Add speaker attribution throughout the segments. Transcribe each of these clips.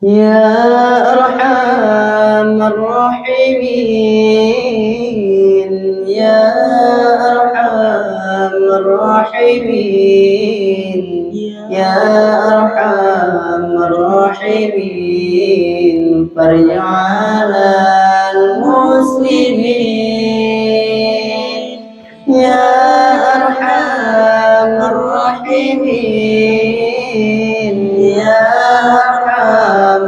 Speaker 1: يا أرحم الراحمين يا أرحم الراحمين يا أرحم الراحمين فرج على المسلمين يا أرحم الراحمين يا أرحم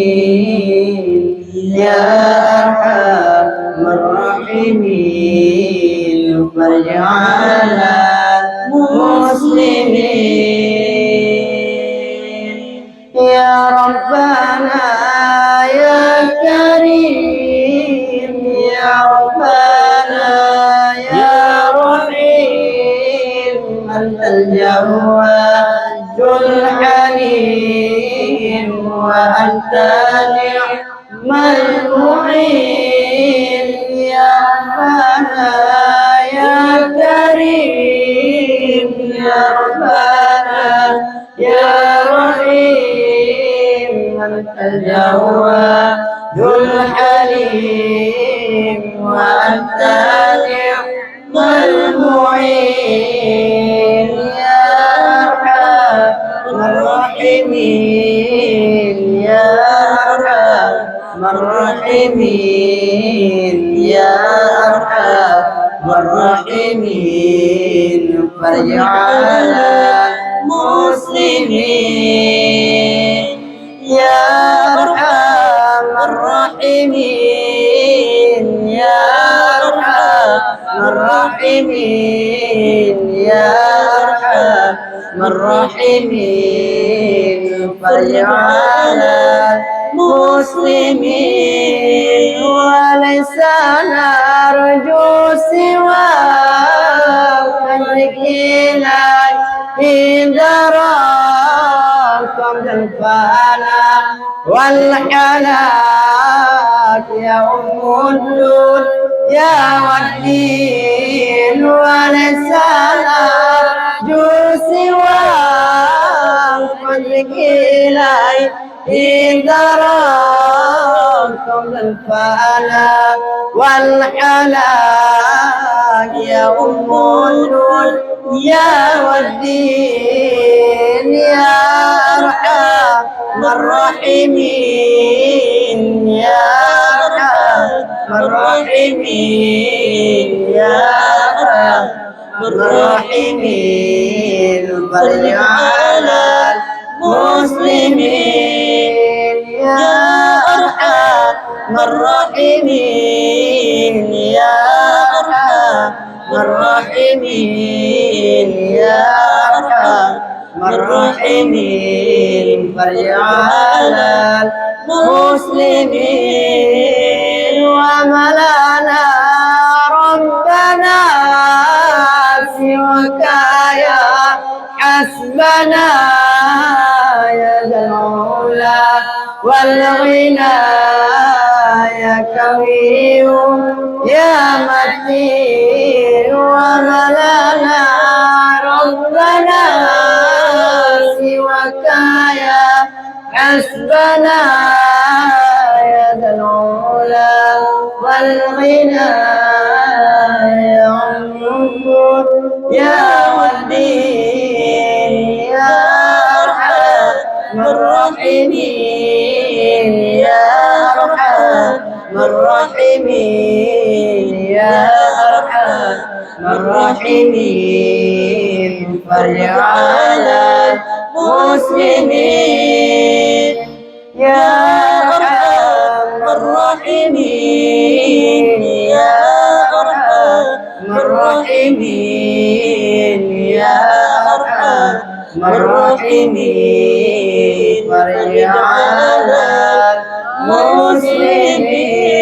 Speaker 1: الراحمين يا أرحم الراحمين فرج على المسلمين يا ربنا يا كريم يا ربنا يا رحيم أنت الجواد الحليم وأنت نعم المعين يا ربنا يا كريم يا ربنا يا رحيم أنت الجواد الحليم وأنت نعم المعين يا أرحم الراحمين يا أرحم الراحمين يا أرحم الراحمين فرج على المسلمين يا أرحم الراحمين يا أرحم الراحمين يا أرحم الراحمين فرج على المسلمين وليس نرجو سواك فضلك في دراكم الفنا والحلاك يا أم الدنيا والدين وليس نرجو سواك فضلك في دراكم الفنا والحلاك يا أم الدنيا والدين يا أرحم الراحمين يا أرحم الراحمين يا أرحم الراحمين فرج على المسلمين يا أرحم الراحمين يا أرحم الراحمين يا أرحم الراحمين فرج على المسلمين وملأنا ربنا سواك يا حسبنا يا ذا العلا والغنى يا قوي يا متين وملأنا ربنا سواك يا حسبنا يا ذا العلا والغنى يا عمر يا والدين يا أرحم الراحمين يا أرحم الراحمين يا أرحم الراحمين فرج على المسلمين يا أرحم الراحمين يا أرحم الراحمين يا أرحم الراحمين فرج على المسلمين